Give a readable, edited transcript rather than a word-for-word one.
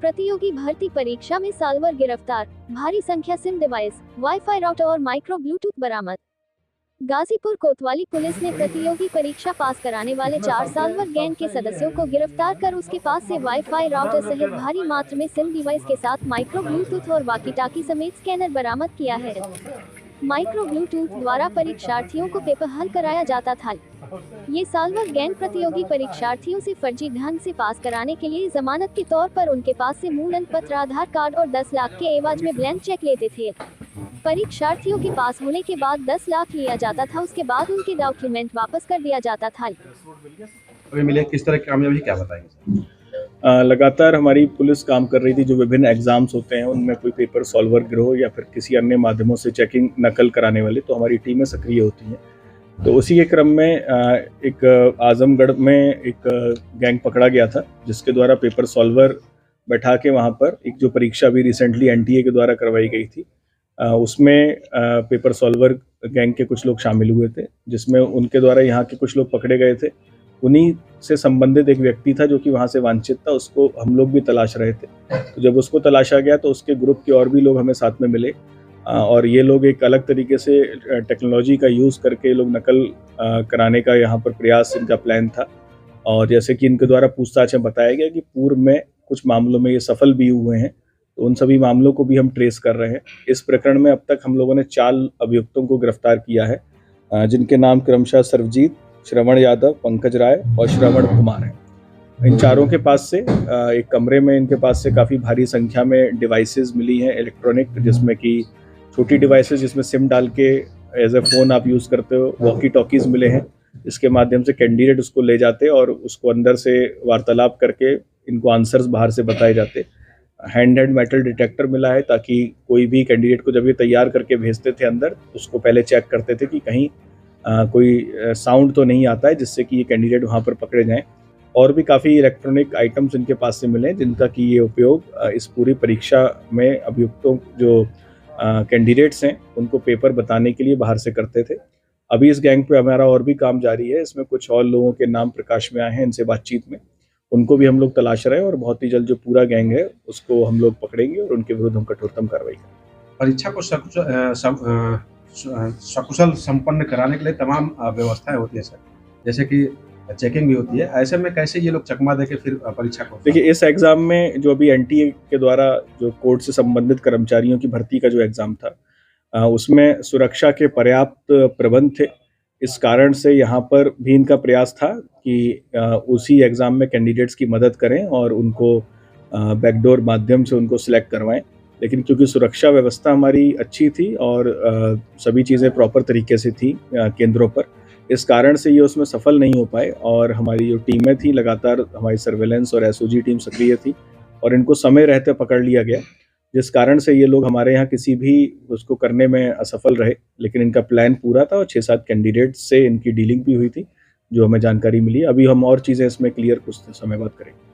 प्रतियोगी भर्ती परीक्षा में सालवर गिरफ्तार, भारी संख्या सिम डिवाइस, वाईफाई राउटर और माइक्रो ब्लूटूथ बरामद। गाजीपुर कोतवाली पुलिस ने प्रतियोगी परीक्षा पास कराने वाले 4 सालवर गैंग के सदस्यों को गिरफ्तार कर उसके पास से वाईफाई राउटर सहित भारी मात्रा में सिम डिवाइस के साथ माइक्रो ब्लूटूथ और वाकी टाकी समेत स्कैनर बरामद किया है। माइक्रो ब्लूटूथ द्वारा परीक्षार्थियों को पेपर हल कराया जाता था। ये सालवर गैंग प्रतियोगी परीक्षार्थियों से फर्जी ढंग से पास कराने के लिए जमानत के तौर पर उनके पास से मूल अंक पत्र, आधार कार्ड और 10 लाख के एवज में ब्लैंक चेक लेते थे। परीक्षार्थियों के पास होने के बाद 10 लाख लिया जाता था, उसके बाद उनके डॉक्यूमेंट वापस कर दिया जाता था। अभी मिले किस तरह की कामयाबी क्या बताएंगे? लगातार हमारी पुलिस काम कर रही थी। जो विभिन्न एग्जाम्स होते हैं उनमें कोई पेपर सॉल्वर गिरोह या फिर किसी अन्य माध्यमों से चेकिंग नकल कराने वाले, तो हमारी टीमें सक्रिय होती हैं। तो उसी के क्रम में एक आजमगढ़ में एक गैंग पकड़ा गया था, जिसके द्वारा पेपर सॉल्वर बैठा के वहाँ पर एक जो परीक्षा भी रिसेंटली एनटीए के द्वारा करवाई गई थी, उसमें पेपर सॉल्वर गैंग के कुछ लोग शामिल हुए थे, जिसमें उनके द्वारा यहाँ के कुछ लोग पकड़े गए थे। उन्हीं से संबंधित एक व्यक्ति था जो कि वहाँ से वांछित था, उसको हम लोग भी तलाश रहे थे। तो जब उसको तलाशा गया तो उसके ग्रुप के और भी लोग हमें साथ में मिले, और ये लोग एक अलग तरीके से टेक्नोलॉजी का यूज़ करके लोग नकल कराने का यहाँ पर प्रयास, इनका प्लान था। और जैसे कि इनके द्वारा पूछताछ में बताया गया कि पूर्व में कुछ मामलों में ये सफल भी हुए हैं, तो उन सभी मामलों को भी हम ट्रेस कर रहे हैं। इस प्रकरण में अब तक हम लोगों ने 4 अभियुक्तों को गिरफ्तार किया है, जिनके नाम क्रमशः सर्वजीत, श्रवण यादव, पंकज राय और श्रवण कुमार हैं। इन चारों के पास से एक कमरे में इनके पास से काफ़ी भारी संख्या में डिवाइसेस मिली हैं इलेक्ट्रॉनिक, जिसमें कि छोटी डिवाइसेस जिसमें सिम डाल के एज ए फ़ोन आप यूज़ करते हो, वॉकी टॉकीज़ मिले हैं, इसके माध्यम से कैंडिडेट उसको ले जाते और उसको अंदर से वार्तालाप करके इनको आंसर्स बाहर से बताए जाते। हैंड मेटल डिटेक्टर मिला है, ताकि कोई भी कैंडिडेट को जब ये तैयार करके भेजते थे अंदर, उसको पहले चेक करते थे कि कहीं कोई साउंड तो नहीं आता है, जिससे कि ये कैंडिडेट वहाँ पर पकड़े जाएं। और भी काफ़ी इलेक्ट्रॉनिक आइटम्स इनके पास से मिले हैं, जिनका कि ये उपयोग इस पूरी परीक्षा में अभियुक्तों जो कैंडिडेट्स हैं उनको पेपर बताने के लिए बाहर से करते थे। अभी इस गैंग पे हमारा और भी काम जारी है। इसमें कुछ और लोगों के नाम प्रकाश में आए हैं इनसे बातचीत में, उनको भी हम लोग तलाश रहे हैं और बहुत ही जल्द जो पूरा गैंग है उसको हम लोग पकड़ेंगे और उनके विरुद्ध हम कठोरतम कार्रवाई करेंगे। परीक्षा को सकुशल संपन्न कराने के लिए तमाम व्यवस्थाएं होती है सर, जैसे कि चेकिंग भी होती है। ऐसे में कैसे ये लोग चकमा दे के फिर परीक्षा को? देखिए, इस एग्ज़ाम में जो अभी एनटीए के द्वारा जो कोर्ट से संबंधित कर्मचारियों की भर्ती का जो एग्ज़ाम था, उसमें सुरक्षा के पर्याप्त प्रबंध थे। इस कारण से यहाँ पर भी इनका प्रयास था कि उसी एग्ज़ाम में कैंडिडेट्स की मदद करें और उनको बैकडोर माध्यम से उनको सिलेक्ट करवाएं। लेकिन क्योंकि सुरक्षा व्यवस्था हमारी अच्छी थी और सभी चीज़ें प्रॉपर तरीके से थी केंद्रों पर, इस कारण से ये उसमें सफल नहीं हो पाए। और हमारी जो टीमें थी, लगातार हमारी सर्वेलेंस और एसओजी टीम सक्रिय थी और इनको समय रहते पकड़ लिया गया, जिस कारण से ये लोग हमारे यहाँ किसी भी उसको करने में असफल रहे। लेकिन इनका प्लान पूरा था और 6-7 कैंडिडेट से इनकी डीलिंग भी हुई थी, जो हमें जानकारी मिली। अभी हम और चीज़ें इसमें क्लियर कुछ समय बाद करेंगे।